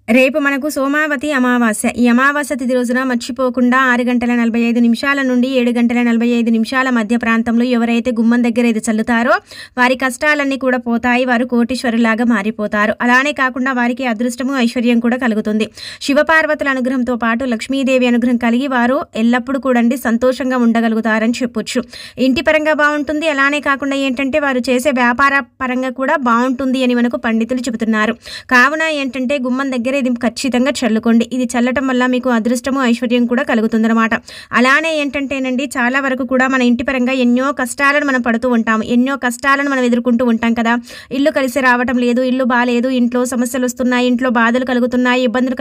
రేపు మనకు సోమావతి అమావాస్య. ఈ అమావాస్య తిథి రోజున మర్చిపోకుండా 6:45 నుండి 7:45 మధ్య ప్రాంతంలో ఎవరైతే గుమ్మం దగ్గర ఇది చల్లుతారో వారి కష్టాలన్నీ కూడా పోతాయి. వారు కోటీశ్వరులాగా మారిపోతారు. అలానే కాకుండా వారికి అదృష్టము, ఐశ్వర్యం కూడా కలుగుతుంది. శివపార్వతుల అనుగ్రహంతో పాటు లక్ష్మీదేవి అనుగ్రహం కలిగి వారు ఎల్లప్పుడూ కూడండి సంతోషంగా ఉండగలుగుతారని చెప్పొచ్చు. ఇంటి పరంగా బావుంటుంది. అలానే కాకుండా ఏంటంటే వారు చేసే వ్యాపార పరంగా కూడా బావుంటుంది అని మనకు పండితులు చెబుతున్నారు. కావున ఏంటంటే గుమ్మం దగ్గర ఇది ఖచ్చితంగా చల్లుకోండి. ఇది చల్లటం వల్ల మీకు అదృష్టము, ఐశ్వర్యం కూడా కలుగుతుందన్నమాట. అలానే ఏంటంటేనండి చాలా వరకు కూడా మన ఇంటి పరంగా ఎన్నో కష్టాలను మనం పడుతూ ఉంటాము. ఎన్నో కష్టాలను మనం ఎదుర్కొంటూ ఉంటాం కదా. ఇల్లు కలిసి రావటం లేదు, ఇల్లు బాలేదు, ఇంట్లో సమస్యలు వస్తున్నాయి, ఇంట్లో బాధలు కలుగుతున్నాయి, ఇబ్బందులు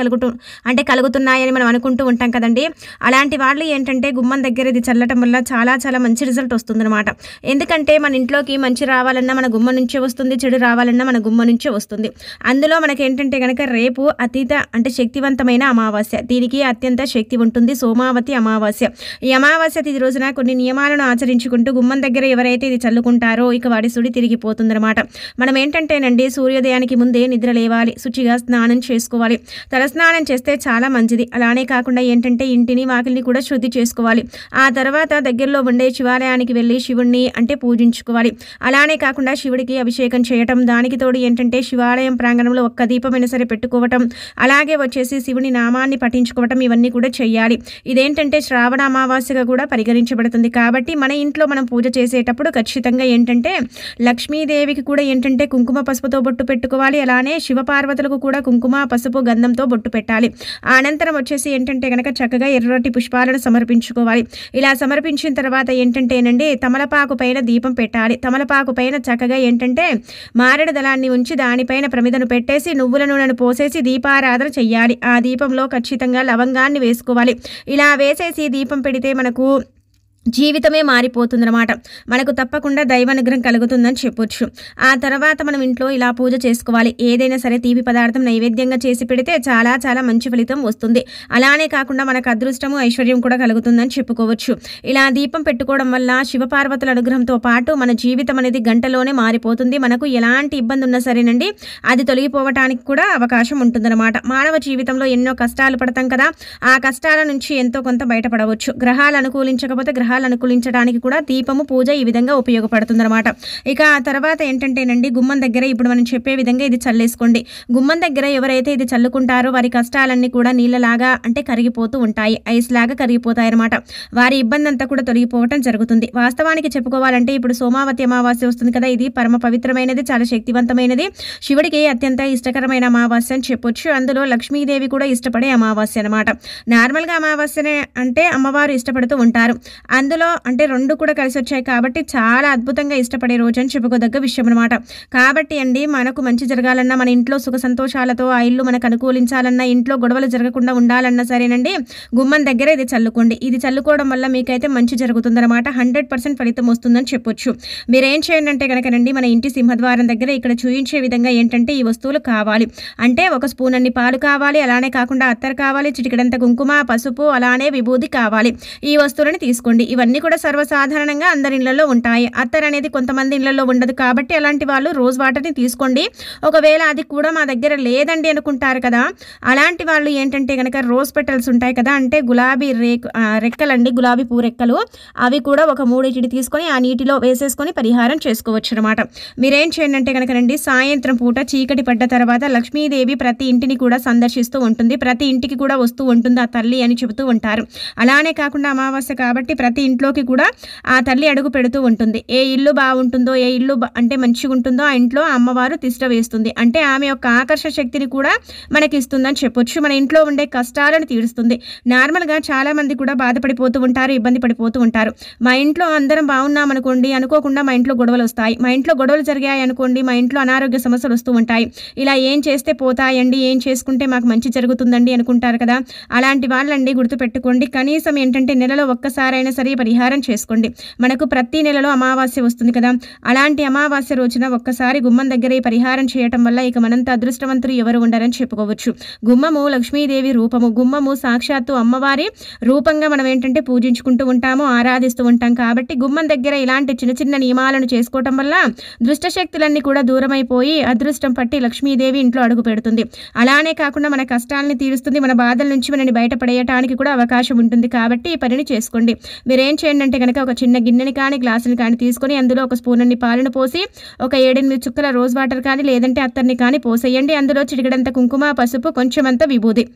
కలుగుతున్నాయి అని మనం అనుకుంటూ ఉంటాం కదండి. అలాంటి వాళ్ళు ఏంటంటే గుమ్మం దగ్గర ఇది చల్లటం వల్ల చాలా చాలా మంచి రిజల్ట్ వస్తుందన్నమాట. ఎందుకంటే మన ఇంట్లోకి మంచి రావాలన్నా మన గుమ్మం నుంచే వస్తుంది, చెడు రావాలన్నా మన గుమ్మం నుంచే వస్తుంది. అందులో మనకేంటంటే కనుక రేపు అతీత అంటే శక్తివంతమైన అమావాస్య. దీనికి అత్యంత శక్తి ఉంటుంది. సోమావతి అమావాస్య. ఈ అమావాస్య తిథి రోజున కొన్ని నియమాలను ఆచరించుకుంటూ గుమ్మం దగ్గర ఎవరైతే ఇది చల్లుకుంటారో ఇక వాడి సుడి తిరిగిపోతుందన్నమాట. మనం ఏంటంటేనండి సూర్యోదయానికి ముందే నిద్ర లేవాలి, శుచిగా స్నానం చేసుకోవాలి. తలస్నానం చేస్తే చాలా మంచిది. అలానే కాకుండా ఏంటంటే ఇంటిని వాకిలిని కూడా శుద్ధి చేసుకోవాలి. ఆ తర్వాత దగ్గరలో ఉండే శివాలయానికి వెళ్ళి శివుణ్ణి అంటే పూజించుకోవాలి. అలానే కాకుండా శివుడికి అభిషేకం చేయటం, దానికి తోడు ఏంటంటే శివాలయం ప్రాంగణంలో ఒక్క దీపమైనా సరే పెట్టుకోవటం, అలాగే వచ్చేసి శివుని నామాన్ని పఠించుకోవటం, ఇవన్నీ కూడా చెయ్యాలి. ఇదేంటంటే శ్రావణ అమావాస్యగా కూడా పరిగణించబడుతుంది. కాబట్టి మన ఇంట్లో మనం పూజ చేసేటప్పుడు ఖచ్చితంగా ఏంటంటే లక్ష్మీదేవికి కూడా ఏంటంటే కుంకుమ పసుపుతో బొట్టు పెట్టుకోవాలి. అలానే శివపార్వతులకు కూడా కుంకుమ పసుపు గంధంతో బొట్టు పెట్టాలి. అనంతరం వచ్చేసి ఏంటంటే కనుక చక్కగా ఎర్రటి పుష్పాలను సమర్పించుకోవాలి. ఇలా సమర్పించిన తర్వాత ఏంటంటేనండి తమలపాకు పైన దీపం పెట్టాలి. తమలపాకు పైన చక్కగా ఏంటంటే మారేడు దళాన్ని ఉంచి దానిపైన ప్రమిదను పెట్టేసి నువ్వుల నూనెను పోసేసి దీపారాధన చెయ్యాలి. ఆ దీపంలో ఖచ్చితంగా లవంగాన్ని వేసుకోవాలి. ఇలా వేసేసి దీపం పెడితే మనకు జీవితమే మారిపోతుందన్నమాట. మనకు తప్పకుండా దైవానుగ్రహం కలుగుతుందని చెప్పొచ్చు. ఆ తర్వాత మనం ఇంట్లో ఇలా పూజ చేసుకోవాలి. ఏదైనా సరే తీపి పదార్థం నైవేద్యంగా చేసి పెడితే చాలా చాలా మంచి ఫలితం వస్తుంది. అలానే కాకుండా మనకు అదృష్టము, ఐశ్వర్యం కూడా కలుగుతుందని చెప్పుకోవచ్చు. ఇలా దీపం పెట్టుకోవడం వల్ల శివపార్వతుల అనుగ్రహంతో పాటు మన జీవితం అనేది గంటలోనే మారిపోతుంది. మనకు ఎలాంటి ఇబ్బంది ఉన్నా సరేనండి అది తొలగిపోవటానికి కూడా అవకాశం ఉంటుందన్నమాట. మానవ జీవితంలో ఎన్నో కష్టాలు పడతాం కదా. ఆ కష్టాల నుంచి ఎంతో కొంత బయటపడవచ్చు. గ్రహాలు అనుకూలించకపోతే అనుకూలించడానికి కూడా దీపము పూజ ఈ విధంగా ఉపయోగపడుతుందన్నమాట. ఇక ఆ తర్వాత ఏంటంటేనండి గుమ్మం దగ్గర ఇప్పుడు మనం చెప్పే విధంగా ఇది చల్లేసుకోండి. గుమ్మం దగ్గర ఎవరైతే ఇది చల్లుకుంటారో వారి కష్టాలన్నీ కూడా నీళ్ళలాగా అంటే కరిగిపోతూ ఉంటాయి, ఐస్ లాగా కరిగిపోతాయి అన్నమాట. వారి ఇబ్బంది అంతా కూడా తొలగిపోవటం జరుగుతుంది. వాస్తవానికి చెప్పుకోవాలంటే ఇప్పుడు సోమావతి అమావాస్య వస్తుంది కదా. ఇది పరమ పవిత్రమైనది, చాలా శక్తివంతమైనది, శివుడికి అత్యంత ఇష్టకరమైన అమావాస్య అని చెప్పొచ్చు. అందులో లక్ష్మీదేవి కూడా ఇష్టపడే అమావాస్య అనమాట. నార్మల్గా అమావాస్యనే అంటే అమ్మవారు ఇష్టపడుతూ ఉంటారు. అందులో అంటే రెండు కూడా కలిసి వచ్చాయి కాబట్టి చాలా అద్భుతంగా ఇష్టపడే రోజు అని చెప్పుకోదగ్గ విషయం అనమాట. కాబట్టి అండి మనకు మంచి జరగాలన్నా, మన ఇంట్లో సుఖ సంతోషాలతో ఆ ఇల్లు మనకు అనుకూలించాలన్నా, ఇంట్లో గొడవలు జరగకుండా ఉండాలన్నా సరేనండి గుమ్మం దగ్గర ఇది చల్లుకోండి. ఇది చల్లుకోవడం వల్ల మీకైతే మంచి జరుగుతుందన్నమాట. 100% ఫలితం వస్తుందని చెప్పొచ్చు. మీరేం చేయండి అంటే కనుకనండి మన ఇంటి సింహద్వారం దగ్గర ఇక్కడ చూయించే విధంగా ఏంటంటే ఈ వస్తువులు కావాలి. అంటే ఒక స్పూన్ అన్ని పాలు కావాలి, అలానే కాకుండా అత్తరు కావాలి, చిటికెడంత కుంకుమ, పసుపు, అలానే విభూది కావాలి. ఈ వస్తువులను తీసుకోండి. ఇవన్నీ కూడా సర్వసాధారణంగా అందరి ఇళ్లలో ఉంటాయి. అత్తర్ అనేది కొంతమంది ఇళ్లలో ఉండదు కాబట్టి అలాంటి వాళ్ళు రోజ్ వాటర్ని తీసుకోండి. ఒకవేళ అది కూడా మా దగ్గర లేదండి అనుకుంటారు కదా, అలాంటి వాళ్ళు ఏంటంటే కనుక రోజ్ పెటల్స్ ఉంటాయి కదా, అంటే గులాబీ రెక్కలండి, గులాబీ పూ రెక్కలు, అవి కూడా ఒక 3 తీసుకొని ఆ నీటిలో వేసేసుకొని పరిహారం చేసుకోవచ్చు అనమాట. మీరేం చేయండి అంటే కనుకనండి సాయంత్రం పూట చీకటి పడ్డ తర్వాత లక్ష్మీదేవి ప్రతి ఇంటిని కూడా సందర్శిస్తూ ఉంటుంది. ప్రతి ఇంటికి కూడా వస్తూ ఉంటుంది ఆ తల్లి అని చెబుతూ ఉంటారు. అలానే కాకుండా అమావాస్య కాబట్టి ప్రతి ఇంట్లోకి కూడా ఆ తల్లి అడుగు పెడుతూ ఉంటుంది. ఏ ఇల్లు బాగుంటుందో, ఏ ఇల్లు అంటే మంచిగా ఉంటుందో ఆ ఇంట్లో అమ్మవారు తిష్ట వేస్తుంది. అంటే ఆమె యొక్క ఆకర్షణ శక్తిని కూడా మనకి ఇస్తుందని చెప్పొచ్చు. మన ఇంట్లో ఉండే కష్టాలను తీరుస్తుంది. నార్మల్గా చాలా మంది కూడా బాధపడిపోతూ ఉంటారు, ఇబ్బంది పడిపోతూ ఉంటారు. మా ఇంట్లో అందరం బాగున్నాం అనుకోండి, అనుకోకుండా మా ఇంట్లో గొడవలు వస్తాయి. మా ఇంట్లో గొడవలు జరిగాయి అనుకోండి, మా ఇంట్లో అనారోగ్య సమస్యలు వస్తూ ఉంటాయి. ఇలా ఏం చేస్తే పోతాయండి, ఏం చేసుకుంటే మాకు మంచి జరుగుతుందండి అనుకుంటారు కదా. అలాంటి వాళ్ళండి గుర్తుపెట్టుకోండి. కనీసం ఏంటంటే నెలలో ఒక్కసారైనా సరే కంపల్సరీ పరిహారం చేసుకోండి. మనకు ప్రతి నెలలో అమావాస్య వస్తుంది కదా, అలాంటి అమావాస్య రోజున ఒక్కసారి గుమ్మం దగ్గర ఈ పరిహారం చేయటం వల్ల ఇక మనంత అదృష్టవంతులు ఎవరు ఉండరని చెప్పుకోవచ్చు. గుమ్మము లక్ష్మీదేవి రూపము, గుమ్మము సాక్షాత్తు అమ్మవారి రూపంగా మనం ఏంటంటే పూజించుకుంటూ ఉంటాము, ఆరాధిస్తూ ఉంటాం. కాబట్టి గుమ్మం దగ్గర ఇలాంటి చిన్న చిన్న నియమాలను చేసుకోవటం వల్ల దుష్టశక్తులన్నీ కూడా దూరమైపోయి అదృష్టం పట్టి లక్ష్మీదేవి ఇంట్లో అడుగు పెడుతుంది. అలానే కాకుండా మన కష్టాలని తీరుస్తుంది, మన బాధల నుంచి మనని బయటపడేయటానికి కూడా అవకాశం ఉంటుంది. కాబట్టి ఈ పనిని చేసుకోండి. మీరేం చేయండి అంటే కనుక ఒక చిన్న గిన్నెని కానీ గ్లాసుని కానీ తీసుకొని అందులో ఒక స్పూన్ అన్ని పాలను పోసి ఒక 7-8 చుక్కల రోజ్ వాటర్ కానీ లేదంటే అత్తర్ని కానీ పోసేయండి. అందులో చిటికెడంత కుంకుమ, పసుపు, కొంచెమంత విభూది,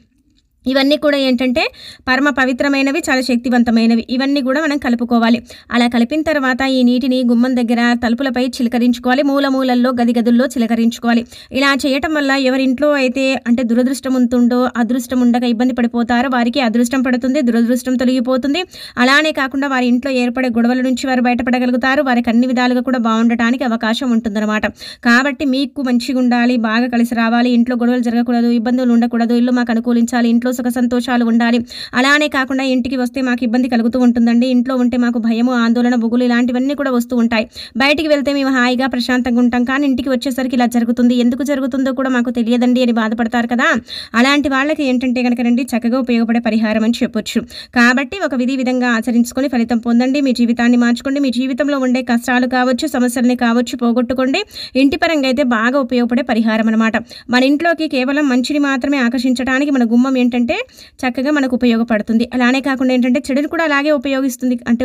ఇవన్నీ కూడా ఏంటంటే పరమ పవిత్రమైనవి, చాలా శక్తివంతమైనవి. ఇవన్నీ కూడా మనం కలుపుకోవాలి. అలా కలిపిన తర్వాత ఈ నీటిని గుమ్మం దగ్గర తలుపులపై చిలకరించుకోవాలి, మూలల్లో గదుల్లో చిలకరించుకోవాలి. ఇలా చేయటం వల్ల ఎవరింట్లో అయితే అంటే దురదృష్టం ఉంటుందో, అదృష్టం ఉండక ఇబ్బంది పడిపోతారో వారికి అదృష్టం పడుతుంది, దురదృష్టం తొలగిపోతుంది. అలానే కాకుండా వారి ఇంట్లో ఏర్పడే గొడవల నుంచి వారు బయటపడగలుగుతారు, వారికి అన్ని విధాలుగా కూడా బాగుండటానికి అవకాశం ఉంటుందన్నమాట. కాబట్టి మీకు మంచిగా ఉండాలి, బాగా కలిసి రావాలి, ఇంట్లో గొడవలు జరగకూడదు, ఇబ్బందులు ఉండకూడదు, ఇల్లు మాకు అనుకూలించాలి, ఇంట్లో సుఖ సంతోషాలు ఉండాలి. అలానే కాకుండా ఇంటికి వస్తే మాకు ఇబ్బంది కలుగుతూ ఉంటుందండి, ఇంట్లో ఉంటే మాకు భయము, ఆందోళన, బుగులు ఇలాంటివన్నీ కూడా వస్తూ ఉంటాయి. బయటికి వెళ్తే మేము హాయిగా ప్రశాంతంగా ఉంటాం, కానీ ఇంటికి వచ్చేసరికి ఇలా జరుగుతుంది, ఎందుకు జరుగుతుందో కూడా మాకు తెలియదండి అని బాధపడతారు కదా. అలాంటి వాళ్ళకి ఏంటంటే కనుక రండి చక్కగా ఉపయోగపడే పరిహారం అని చెప్పొచ్చు. కాబట్టి ఒక విధంగా ఆచరించుకొని ఫలితం పొందండి, మీ జీవితాన్ని మార్చుకోండి. మీ జీవితంలో ఉండే కష్టాలు కావచ్చు, సమస్యల్ని కావచ్చు పోగొట్టుకోండి. ఇంటి పరంగా అయితే బాగా ఉపయోగపడే పరిహారం అనమాట. మన ఇంట్లోకి కేవలం మంచిని మాత్రమే ఆకర్షించడానికి మన గుమ్మం ఏంటంటే చక్కగా మనకు ఉపయోగపడుతుంది. అలానే కాకుండా ఏంటంటే చెడుని కూడా అలాగే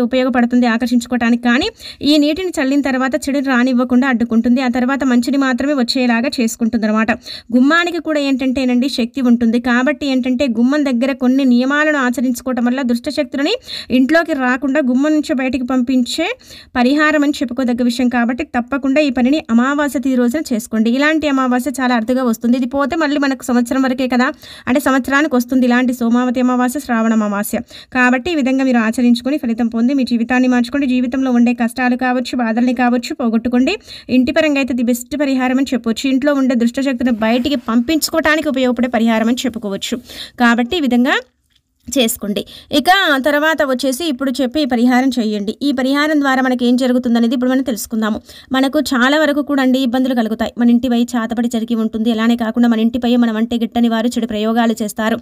ఉపయోగపడుతుంది ఆకర్షించుకోవడానికి. కానీ ఈ నీటిని చల్లిన తర్వాత చెడుని రానివ్వకుండా అడ్డుకుంటుంది, ఆ తర్వాత మంచిని మాత్రమే వచ్చేలాగా చేసుకుంటుంది అనమాట. గుమ్మానికి కూడా ఏంటంటేనండి శక్తి ఉంటుంది. కాబట్టి ఏంటంటే గుమ్మం దగ్గర కొన్ని నియమాలను ఆచరించుకోవటం వల్ల దుష్టశక్తులని ఇంట్లోకి రాకుండా గుమ్మం నుంచి బయటికి పంపించే పరిహారం అని చెప్పుకోదగ్గ విషయం. కాబట్టి తప్పకుండా ఈ పనిని అమావాస్య తిథి రోజున చేసుకోండి. ఇలాంటి అమావాస్య చాలా అరుదుగా వస్తుంది, ఇది పోతే మళ్ళీ మనకు సంవత్సరం వరకే కదా, అంటే సంవత్సరానికి వస్తుంది ఇలాంటి సోమావతి అమావాస్య, శ్రావణ అమావాస్య. కాబట్టి ఈ విధంగా మీరు ఆచరించుకొని ఫలితం పొంది మీ జీవితాన్ని మార్చుకోండి. జీవితంలో ఉండే కష్టాలు కావచ్చు, బాధల్ని కావచ్చు పోగొట్టుకోండి. ఇంటి పరంగా అయితే ది బెస్ట్ పరిహారం అని చెప్పవచ్చు. ఇంట్లో ఉండే దుష్టశక్తిని బయటికి పంపించుకోవడానికి ఉపయోగపడే పరిహారం అని చెప్పుకోవచ్చు. కాబట్టి ఈ విధంగా చేసుకోండి. ఇక తర్వాత వచ్చేసి ఇప్పుడు చెప్పి ఈ పరిహారం చేయండి. ఈ పరిహారం ద్వారా మనకి ఏం జరుగుతుందనేది ఇప్పుడు మనం తెలుసుకుందాము. మనకు చాలా వరకు కూడా అండి ఇబ్బందులు కలుగుతాయి. మన ఇంటిపై చాతపడి జరిగి ఉంటుంది. అలానే కాకుండా మన ఇంటిపై మనం అంటే గిట్టని వారు చెడు ప్రయోగాలు చేస్తారు.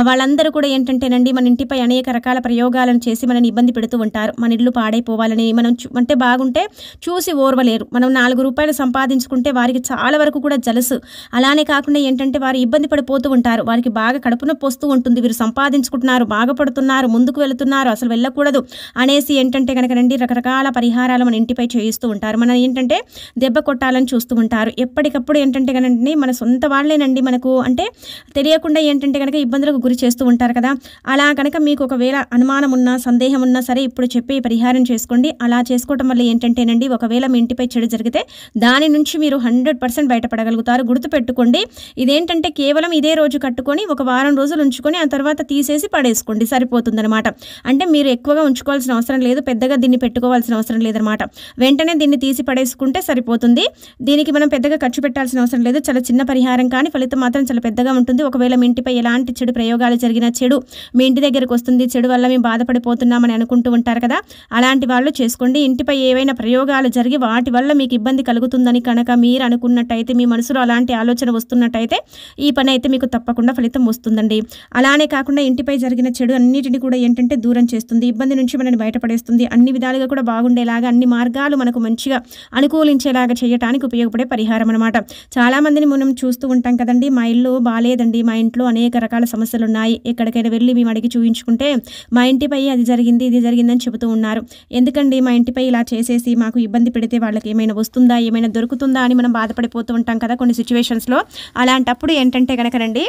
వాళ్ళందరూ కూడా ఏంటంటేనండి మన ఇంటిపై అనేక రకాల ప్రయోగాలను చేసి మనని ఇబ్బంది పెడుతూ ఉంటారు. మన ఇల్లు పాడైపోవాలని, మనం అంటే బాగుంటే చూసి ఓర్వలేరు. మనం 4 రూపాయలు సంపాదించుకుంటే వారికి చాలా వరకు కూడా జలసు. అలానే కాకుండా ఏంటంటే వారు ఇబ్బంది పడిపోతూ ఉంటారు. వారికి బాగా కడుపు నొప్పి వస్తూ ఉంటుంది. వీరు సంపాదించుకుంటున్నారు, బాగుపడుతున్నారు, ముందుకు వెళుతున్నారు, అసలు వెళ్ళకూడదు అనేసి ఏంటంటే కనుక రండి రకరకాల పరిహారాలు మన ఇంటిపై చేయిస్తూ ఉంటారు. మన ఏంటంటే దెబ్బ కొట్టాలని చూస్తూ ఉంటారు. ఎప్పటికప్పుడు ఏంటంటే కనండి మన సొంత వాళ్ళేనండి మనకు అంటే తెలియకుండా ఏంటంటే కనుక ఇబ్బందులకు గురి చేస్తూ ఉంటారు కదా. అలా కనుక మీకు ఒకవేళ అనుమానం ఉన్నా, సందేహం ఉన్నా సరే ఇప్పుడు చెప్పి పరిహారం చేసుకోండి. అలా చేసుకోవటం వల్ల ఏంటంటేనండి ఒకవేళ మీ ఇంటిపై చెడు జరిగితే దాని నుంచి మీరు 100% బయటపడగలుగుతారు. గుర్తుపెట్టుకోండి, ఇదేంటంటే కేవలం ఇదే రోజు కట్టుకొని ఒక వారం రోజులు ఉంచుకొని ఆ తర్వాత తీసేసి పడేసుకోండి, సరిపోతుందన్నమాట. అంటే మీరు ఎక్కువగా ఉంచుకోవాల్సిన అవసరం లేదు, పెద్దగా దీన్ని పెట్టుకోవాల్సిన అవసరం లేదనమాట. వెంటనే దీన్ని తీసి పడేసుకుంటే సరిపోతుంది. దీనికి మనం పెద్దగా ఖర్చు పెట్టాల్సిన అవసరం లేదు. చాలా చిన్న పరిహారం కానీ ఫలితం మాత్రం చాలా పెద్దగా ఉంటుంది. ఒకవేళ మీ ఇంటిపై ఎలాంటి చెడు ప్రయోగాలు జరిగినా, చెడు మీ ఇంటి దగ్గరకు వస్తుంది, చెడు వల్ల మేము బాధపడిపోతున్నామని అనుకుంటూ ఉంటారు కదా, అలాంటి వాళ్ళు చేసుకోండి. ఇంటిపై ఏవైనా ప్రయోగాలు జరిగి వాటి వల్ల మీకు ఇబ్బంది కలుగుతుందని కనుక మీరు అనుకున్నట్టయితే, మీ మనసులో అలాంటి ఆలోచన వస్తున్నట్టయితే ఈ పని అయితే మీకు తప్పకుండా ఫలితం వస్తుందండి. అలానే కాకుండా ఇంటిపై జరిగిన చెడు అన్నిటిని కూడా ఏంటంటే దూరం చేస్తుంది, ఇబ్బంది నుంచి మనని బయటపడేస్తుంది. అన్ని విధాలుగా కూడా బాగుండేలాగా, అన్ని మార్గాలు మనకు మంచిగా అనుకూలించేలాగా చేయడానికి ఉపయోగపడే పరిహారం అనమాట. చాలామందిని మనం చూస్తూ ఉంటాం కదండి, మా ఇల్లు బాగాలేదండి, మా ఇంట్లో అనేక రకాల సమస్యలు ఉన్నాయి, ఎక్కడికైనా వెళ్ళి మేము అడిగి చూయించుకుంటే మా ఇంటిపై అది జరిగింది, ఇది జరిగిందని చెబుతూ ఉన్నారు. ఎందుకండి మా ఇంటిపై ఇలా చేసేసి మాకు ఇబ్బంది పెడితే వాళ్ళకి ఏమైనా వస్తుందా, ఏమైనా దొరుకుతుందా అని మనం బాధపడిపోతూ ఉంటాం కదా కొన్ని సిచ్యువేషన్స్లో. అలాంటప్పుడు ఏంటంటే కనుకనండి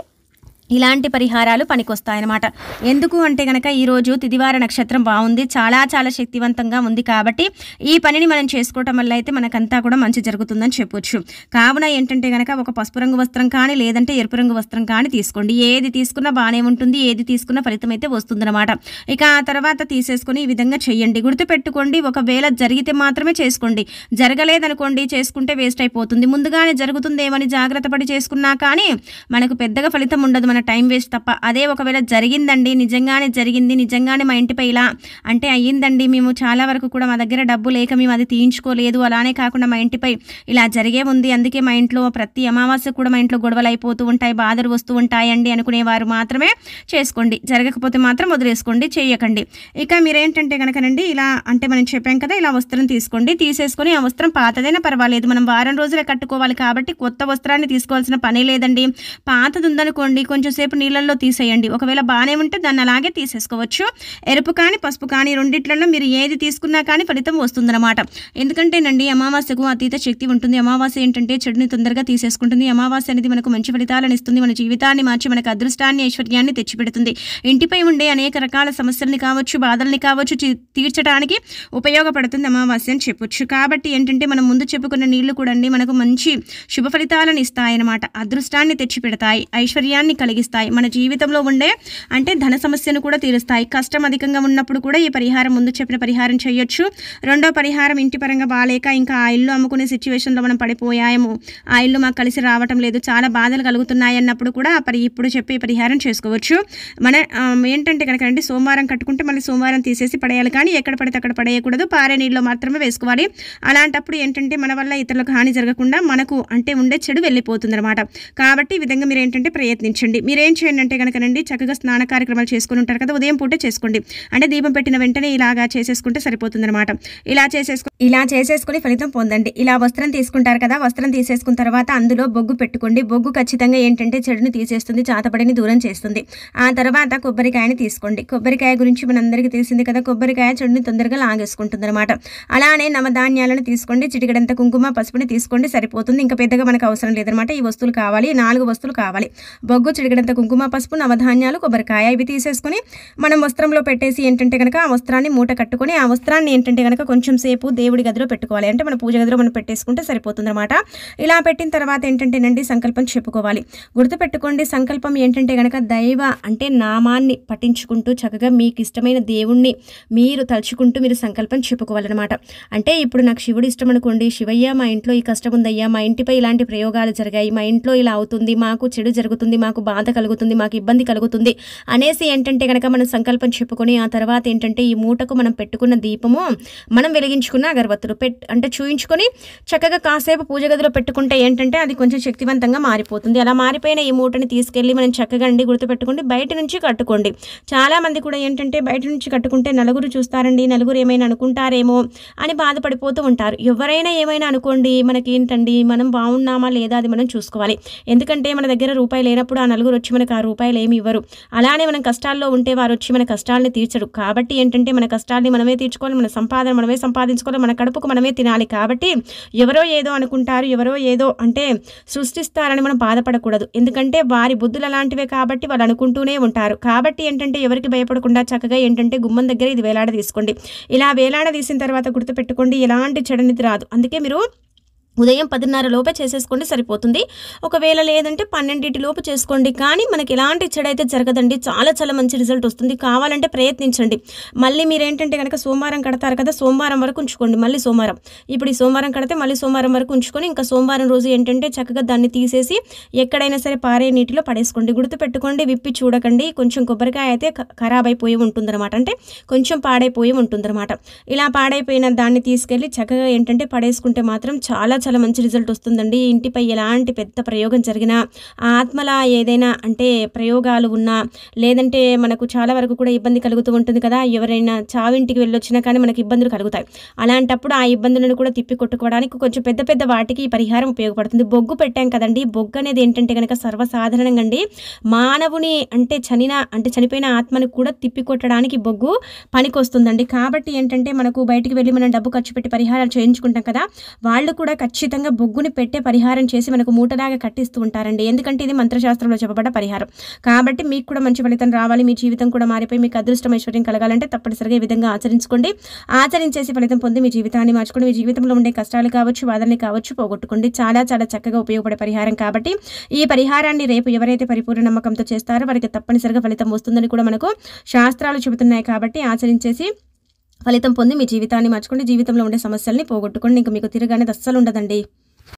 ఇలాంటి పరిహారాలు పనికొస్తాయన్నమాట. ఎందుకు అంటే కనుక ఈరోజు తిదివార నక్షత్రం బాగుంది, చాలా చాలా శక్తివంతంగా ఉంది. కాబట్టి ఈ పనిని మనం చేసుకోవటం వల్ల అయితే మనకంతా కూడా మంచి జరుగుతుందని చెప్పొచ్చు. కావున ఏంటంటే కనుక ఒక పసుపు రంగు వస్త్రం కానీ లేదంటే ఎరుపు రంగు వస్త్రం కానీ తీసుకోండి. ఏది తీసుకున్నా బాగానే ఉంటుంది, ఏది తీసుకున్నా ఫలితం అయితే వస్తుందన్నమాట. ఇక ఆ తర్వాత తీసేసుకొని ఈ విధంగా చెయ్యండి. గుర్తుపెట్టుకోండి, ఒకవేళ జరిగితే మాత్రమే చేసుకోండి, జరగలేదనుకోండి చేసుకుంటే వేస్ట్ అయిపోతుంది. ముందుగానే జరుగుతుందేమని జాగ్రత్త పడి చేసుకున్నా కానీ మనకు పెద్దగా ఫలితం ఉండదు మన టైం వేస్ట్ తప్ప. అదే ఒకవేళ జరిగిందండి, నిజంగానే జరిగింది, నిజంగానే మా ఇంటిపై ఇలా అంటే అయ్యిందండి, మేము చాలా వరకు కూడా మా దగ్గర డబ్బు లేక మేము అది తీయించుకోలేదు, అలానే కాకుండా మా ఇంటిపై ఇలా జరిగే ఉంది, అందుకే మా ఇంట్లో ప్రతి అమావాస్య కూడా మా ఇంట్లో గొడవలు అయిపోతూ ఉంటాయి, బాధలు వస్తూ ఉంటాయండి అనుకునేవారు మాత్రమే చేసుకోండి. జరగకపోతే మాత్రం వదిలేసుకోండి, చేయకండి. ఇక మీరేంటంటే కనుకనండి ఇలా అంటే మనం చెప్పాం కదా, ఇలా వస్త్రం తీసుకోండి. తీసేసుకొని ఆ వస్త్రం పాతదైనా పర్వాలేదు, మనం వారం రోజులే కట్టుకోవాలి కాబట్టి కొత్త వస్త్రాన్ని తీసుకోవాల్సిన పని లేదండి. పాతది ఉందనుకోండి కొంచెం సేపు నీళ్ళల్లో తీసేయండి. ఒకవేళ బాగానే ఉంటే దాన్ని అలాగే తీసేసుకోవచ్చు. ఎరుపు కానీ పసుపు కానీ రెండిట్లలో మీరు ఏది తీసుకున్నా కానీ ఫలితం వస్తుందన్నమాట. ఎందుకంటేనండి అమావాస్యకు అతీత శక్తి ఉంటుంది. అమావాస్య ఏంటంటే చెడుని తొందరగా తీసేసుకుంటుంది. అమావాస్య అనేది మనకు మంచి ఫలితాలను ఇస్తుంది, మన జీవితాన్ని మార్చి మనకు అదృష్టాన్ని ఐశ్వర్యాన్ని తెచ్చిపెడుతుంది. ఇంటిపై ఉండే అనేక రకాల సమస్యల్ని కావచ్చు, బాధల్ని కావచ్చు తీర్చడానికి ఉపయోగపడుతుంది అమావాస్య అని చెప్పొచ్చు. కాబట్టి ఏంటంటే మనం ముందు చెప్పుకున్న నీళ్లు కూడా అండి మనకు మంచి శుభ ఫలితాలను ఇస్తాయన్నమాట. అదృష్టాన్ని తెచ్చిపెడతాయి, ఐశ్వర్యాన్ని కలిగిస్తాయి, మన జీవితంలో ఉండే అంటే ధన సమస్యను కూడా తీరుస్తాయి. కష్టం అధికంగా ఉన్నప్పుడు కూడా ఈ పరిహారం ముందు చెప్పిన పరిహారం చేయొచ్చు. రెండో పరిహారం ఇంటి పరంగా బాలేక ఇంకా ఆ ఇల్లు అమ్ముకునే సిచ్యువేషన్లో మనం పడిపోయాము, ఆ ఇల్లు మాకు కలిసి రావటం లేదు, చాలా బాధలు కలుగుతున్నాయి అన్నప్పుడు కూడా ఇప్పుడు చెప్పే పరిహారం చేసుకోవచ్చు. మన ఏంటంటే కనుక అండి సోమవారం కట్టుకుంటే మళ్ళీ సోమవారం తీసేసి పడేయాలి, కానీ ఎక్కడ పడితే అక్కడ పడేయకూడదు, పారే నీళ్ళలో మాత్రమే వేసుకోవాలి. అలాంటప్పుడు ఏంటంటే మన వల్ల ఇతరులకు హాని జరగకుండా మనకు అంటే ఉండే చెడు వెళ్ళిపోతుంది అనమాట. కాబట్టి ఈ విధంగా మీరు ఏంటంటే ప్రయత్నించండి. మీరేం చేయండి అంటే కనుకనండి చక్కగా స్నాన కార్యక్రమాలు చేసుకుని ఉంటారు కదా, ఉదయం పూటే చేసుకోండి. అంటే దీపం పెట్టిన వెంటనే ఇలాగా చేసేసుకుంటే సరిపోతుంది అనమాట. ఇలా చేసేసుకుని ఫలితం పొందండి. ఇలా వస్త్రం తీసుకుంటారు కదా, వస్త్రం తీసేసుకున్న తర్వాత అందులో బొగ్గు పెట్టుకోండి. బొగ్గు ఖచ్చితంగా ఏంటంటే చెడుని తీసేస్తుంది, చాతపడిని దూరం చేస్తుంది. ఆ తర్వాత కొబ్బరికాయని తీసుకోండి. కొబ్బరికాయ గురించి మనందరికీ తెలిసింది కదా, కొబ్బరికాయ చెడుని తొందరగా లాగేసుకుంటుంది అనమాట. అలానే నవధాన్యాలను తీసుకోండి, చిటికడంత కుంకుమ పసుపుని తీసుకోండి, సరిపోతుంది. ఇంకా పెద్దగా మనకు అవసరం లేదనమాట. ఈ వస్తువులు కావాలి, 4 వస్తువులు కావాలి: బొగ్గు, చిటికడంత కుంకుమ పసుపు, నవధాన్యాలు, కొబ్బరికాయ. ఇవి తీసేసుకుని మనం వస్త్రంలో పెట్టేసి ఏంటంటే కనుక ఆ వస్త్రాన్ని మూట కట్టుకొని ఆ వస్త్రాన్ని ఏంటంటే కనుక కొంచెం సేపు దేవుడి గదిలో పెట్టుకోవాలి. అంటే మన పూజ గదిలో మనం పెట్టేసుకుంటే సరిపోతుంది అనమాట. ఇలా పెట్టిన తర్వాత ఏంటంటేనండి సంకల్పం చెప్పుకోవాలి. గుర్తుపెట్టుకోండి, సంకల్పం ఏంటంటే కనుక దైవ అంటే నామాన్ని పఠించుకుంటూ చక్కగా మీకు ఇష్టమైన దేవుణ్ణి మీరు తలుచుకుంటూ మీరు సంకల్పం చెప్పుకోవాలన్నమాట. అంటే ఇప్పుడు నాకు శివుడు ఇష్టం అనుకోండి, శివయ్య మా ఇంట్లో ఈ కష్టం ఉందయ్యా, మా ఇంటిపై ఇలాంటి ప్రయోగాలు జరిగాయి, మా ఇంట్లో ఇలా అవుతుంది, మాకు చెడు జరుగుతుంది, మాకు బాధ కలుగుతుంది, మాకు ఇబ్బంది కలుగుతుంది అనేసి ఏంటంటే కనుక మనం సంకల్పం చెప్పుకొని ఆ తర్వాత ఏంటంటే ఈ మూటకు మనం పెట్టుకున్న దీపము, మనం వెలిగించుకున్న అగరబత్తులు అంటే చూయించుకొని చక్కగా కాసేపు పూజ గదిలో పెట్టుకుంటే ఏంటంటే అది కొంచెం శక్తివంతంగా మారిపోతుంది. అలా మారిపోయిన ఈ మూటని తీసుకెళ్ళి మనం చక్కగా అండి గుర్తుపెట్టుకోండి బయట నుంచి కట్టుకోండి. చాలామంది కూడా ఏంటంటే బయట నుంచి కట్టుకుంటే నలుగురు చూస్తారండి, నలుగురు ఏమైనా అనుకుంటారేమో అని బాధపడిపోతూ ఉంటారు. ఎవరైనా ఏమైనా అనుకోండి, మనకేంటండి మనం బాగున్నామా లేదా అది మనం చూసుకోవాలి. ఎందుకంటే మన దగ్గర రూపాయి లేనప్పుడు ఆ నలుగురు వచ్చి మనకు ఆ రూపాయలు ఏమి ఇవ్వరు. అలానే మనం కష్టాల్లో ఉంటే వారు వచ్చి మన కష్టాలని తీర్చరు. కాబట్టి ఏంటంటే మన కష్టాన్ని మనమే తీర్చుకోవాలి, మన సంపాదన మనమే సంపాదించుకోవాలి, మన కడుపుకు మనమే తినాలి. కాబట్టి ఎవరో ఏదో అనుకుంటారు, ఎవరో ఏదో అంటే సృష్టిస్తారని మనం బాధపడకూడదు. ఎందుకంటే వారి బుద్ధులు అలాంటివే కాబట్టి వాళ్ళు అనుకుంటూనే ఉంటారు. కాబట్టి ఏంటంటే ఎవరికి భయపడకుండా చక్కగా ఏంటంటే గుమ్మం దగ్గర ఇది వేలాడ తీసుకోండి. ఇలా వేలాడ తీసిన తర్వాత గుర్తుపెట్టుకోండి ఎలాంటి చెడనిది రాదు. అందుకే మీరు ఉదయం 10:30 లోపే చేసేసుకోండి, సరిపోతుంది. ఒకవేళ లేదంటే 12 లోపు చేసుకోండి. కానీ మనకి ఎలాంటి చెడైతే జరగదండి, చాలా చాలా మంచి రిజల్ట్ వస్తుంది. కావాలంటే ప్రయత్నించండి. మళ్ళీ మీరేంటంటే కనుక సోమవారం కడతారు కదా, సోమవారం వరకు ఉంచుకోండి. మళ్ళీ సోమవారం, ఇప్పుడు ఈ సోమవారం కడితే మళ్ళీ సోమవారం వరకు ఉంచుకొని ఇంకా సోమవారం రోజు ఏంటంటే చక్కగా దాన్ని తీసేసి ఎక్కడైనా సరే పారే నీటిలో పడేసుకోండి. గుర్తుపెట్టుకోండి, విప్పి చూడకండి. కొంచెం కొబ్బరికాయ అయితే ఖరాబ్ అయిపోయి ఉంటుందన్నమాట, అంటే కొంచెం పాడైపోయి ఉంటుందన్నమాట. ఇలా పాడైపోయిన దాన్ని తీసుకెళ్ళి చక్కగా ఏంటంటే పడేసుకుంటే మాత్రం చాలా చాలా మంచి రిజల్ట్ వస్తుందండి. ఇంటిపై ఎలాంటి పెద్ద ప్రయోగం జరిగినా, ఆత్మలా ఏదైనా అంటే ప్రయోగాలు ఉన్నా, లేదంటే మనకు చాలా వరకు కూడా ఇబ్బంది కలుగుతూ ఉంటుంది కదా, ఎవరైనా చావింటికి వెళ్ళొచ్చినా కానీ మనకి ఇబ్బందులు కలుగుతాయి. అలాంటప్పుడు ఆ ఇబ్బందులను కూడా తిప్పి కొట్టుకోవడానికి కొంచెం పెద్ద పెద్ద వాటికి ఈ పరిహారం ఉపయోగపడుతుంది. బొగ్గు పెట్టాం కదండి, బొగ్గు అనేది ఏంటంటే కనుక సర్వసాధారణంగా అండి మానవుని అంటే చనిపోయిన ఆత్మను కూడా తిప్పి కొట్టడానికి బొగ్గు పనికి వస్తుందండి. కాబట్టి ఏంటంటే మనకు బయటికి వెళ్ళి మనం డబ్బు ఖర్చు పెట్టి పరిహారాలు చేయించుకుంటాం కదా, వాళ్ళు కూడా ఖచ్చితంగా బొగ్గుని పెట్టే పరిహారం చేసి మనకు మూటలాగా కట్టిస్తూ ఉంటారండి. ఎందుకంటే ఇది మంత్రశాస్త్రంలో చెప్పబడ్డ పరిహారం. కాబట్టి మీకు కూడా మంచి ఫలితం రావాలి, మీ జీవితం కూడా మారిపోయి మీకు అదృష్టం ఐశ్వర్యం కలగాలంటే తప్పనిసరిగా ఈ విధంగా ఆచరించుకోండి. ఆచరించేసి ఫలితం పొంది మీ జీవితాన్ని మార్చుకోండి. మీ జీవితంలో ఉండే కష్టాలు కావచ్చు, బాధల్ని కావచ్చు పోగొట్టుకోండి. చాలా చాలా చక్కగా ఉపయోగపడే పరిహారం కాబట్టి ఈ పరిహారాన్ని రేపు ఎవరైతే పరిపూర్ణ నమ్మకంతో చేస్తారో వారికి తప్పనిసరిగా ఫలితం వస్తుందని కూడా మనకు శాస్త్రాలు చెబుతున్నాయి. కాబట్టి ఆచరించేసి ఫలితం పొంది మీ జీవితాన్ని మార్చుకోండి. జీవితంలో ఉండే సమస్యల్ని పోగొట్టుకోండి. ఇంకా మీకు తిరగనేది అస్సలు ఉండదండి.